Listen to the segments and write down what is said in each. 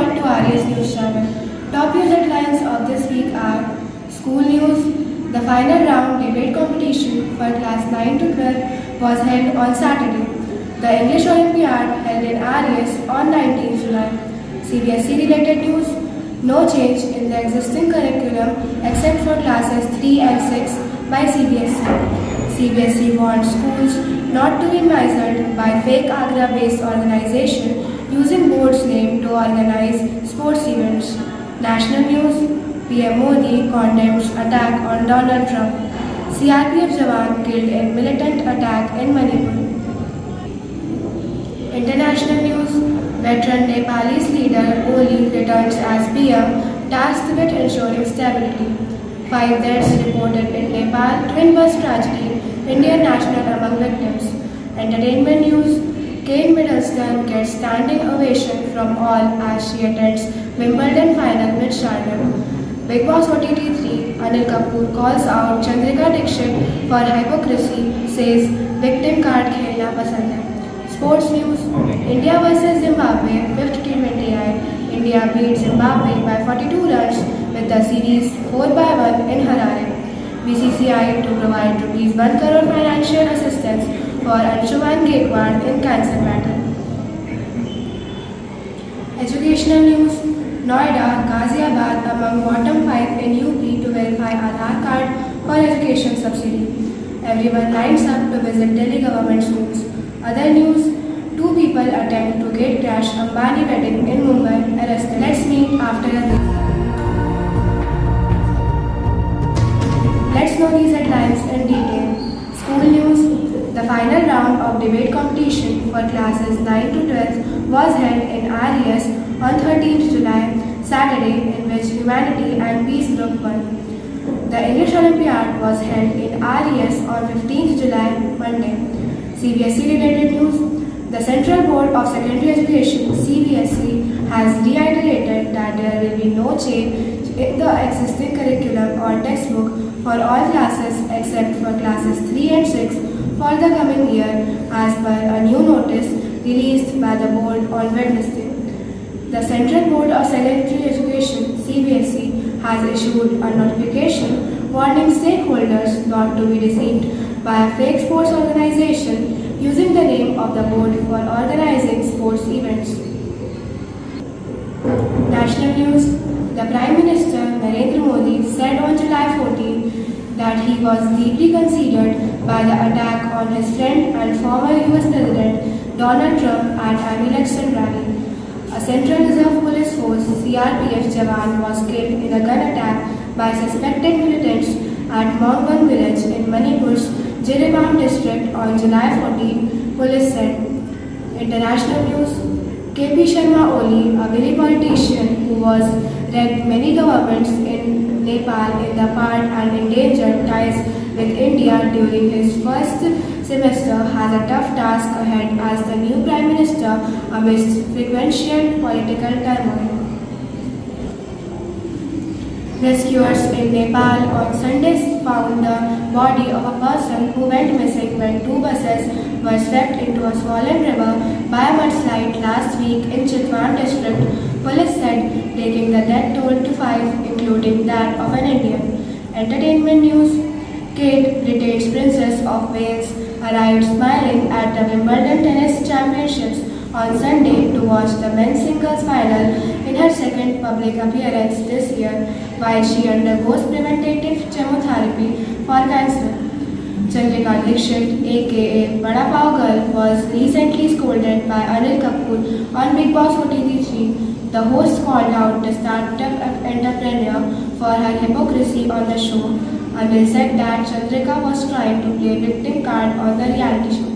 all to Aries News Channel. Top news headlines of this week are school news. The final round debate competition for class 9 to 12 was held on Saturday. The English Olympiad held in Aries on 19 July. CBSE related news. No change in the existing curriculum except for classes 3 and 6 by CBSE. CBSE warned schools not to be misled by fake Agra-based organization using board's name to organize sports events. National news. PM Modi condemns attack on Donald Trump. CRPF jawan killed in militant attack in Manipur. International news. Veteran Nepalese leader Oli returns as PM, tasked with ensuring stability. 5 deaths reported in Nepal twin bus tragedy, Indian national among victims. Entertainment news. Kate Middleton gets standing ovation from all as she attends Wimbledon final with Sharma. Bigg Boss OTT 3, Anil Kapoor calls out Chandrika Dixit for hypocrisy, says victim card khelna pasand hai. Sports news. India vs Zimbabwe 5th T20I. India beat Zimbabwe by 42 runs with the series 4-1 in Harare. BCCI to provide Rs 1 crore financial assistance for Anshuman Gaikwad in cancer battle. Educational news. Noida, Ghaziabad among bottom 5 in UP to verify Aadhaar card for education subsidy. Everyone lines up to visit Delhi government schools. Other news. 2 people attempt to gate crash Ambani wedding in Mumbai arrested. Let's meet after a break. Let's know these headlines in detail. School news. The final round of debate competition for classes 9 to 12 was held in Aries on 13th July, Saturday, in which Humanity and Peace Group won. The English Olympiad was held in Aries on 15th July, Monday. CBSE related news. The Central Board of Secondary Education (CBSE) has reiterated that there will be no change in the existing curriculum or textbook for all classes except for classes 3 and 6 for the coming year as per a new notice released by the board on Wednesday. The Central Board of Secondary Education (CBSE) has issued a notification warning stakeholders not to be deceived by a fake sports organization using the name of the board for organizing sports events. National news. The Prime Minister Narendra Modi said on July 14 that he was deeply considered by the attack on his friend and former US President Donald Trump at an election rally. A Central Reserve Police Force CRPF jawan was killed in a gun attack by suspected militants at Mongwan village in Manipur's Jirebam district on July 14, police said. International news. KP Sharma Oli, a Willy politician who was wrecked many governments in Nepal in the part and endangered ties with India during his first semester, has a tough task ahead as the new Prime Minister amidst frequential political turmoil. Rescuers in Nepal on Sunday found the body of a person who went missing when 2 buses were swept into a swollen river by a mudslide last week in Chitwan district, police said, taking the death toll to 5, including that of an Indian. Entertainment news. Kate, Britain's Princess of Wales, arrived smiling at the Wimbledon Tennis Championships on Sunday to watch the men's singles final in her second public appearance this year while she undergoes preventative chemotherapy for cancer. Chandrika Dixit, aka Bada Pav Girl, was recently scolded by Anil Kapoor on Bigg Boss OTT 3. The host called out the startup entrepreneur for her hypocrisy on the show. Anil said that Chandrika was trying to play victim card on the reality show.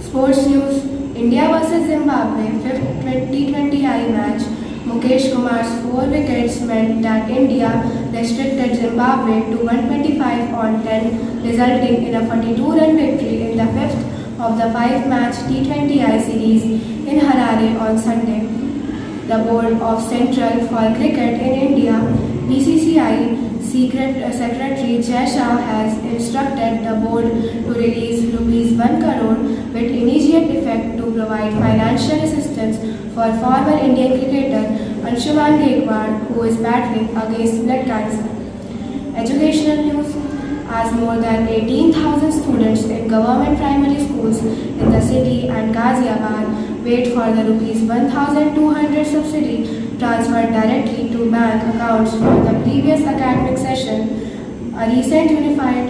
Sports news. India vs Zimbabwe 5th T20I match. Mukesh Kumar's 4 wickets meant that India restricted Zimbabwe to 125 on 10, resulting in a 42-run victory in the 5th of the 5-match T20I series in Harare on Sunday. The Board of Central for Cricket in India (BCCI) Secretary Jai Shah has instructed the board to release rupees 1 crore with immediate effect to provide financial assistance for former Indian cricketer Anshuman Gaikwad, who is battling against blood cancer. Educational news. As more than 18,000 students in government primary schools in the city and Ghaziabad wait for the rupees 1,200 subsidy transferred directly to bank accounts from the previous academic session, a recent unified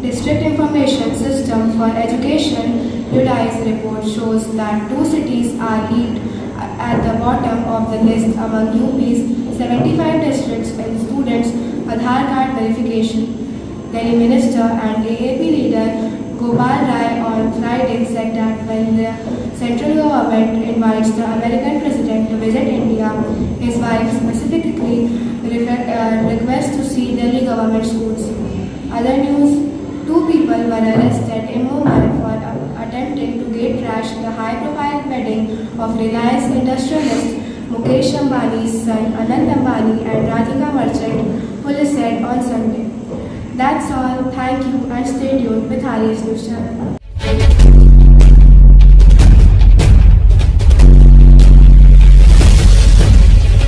district information system for education UDIS report shows that two cities are leaked at the bottom of the list among UP's 75 districts in students' Aadhaar card verification. Delhi Minister and AAP leader Gopal Rai on Friday said that when the central government invites the American president to visit India, his wife specifically requests to see Delhi government schools. Other news, two people were arrested in Mumbai for attempting to gate crash the high-profile wedding of Reliance industrialist Mukesh Ambani's son Anant Ambani and Radhika Merchant, police said on Sunday. That's all. Thank you and stay tuned with Harry's News Channel.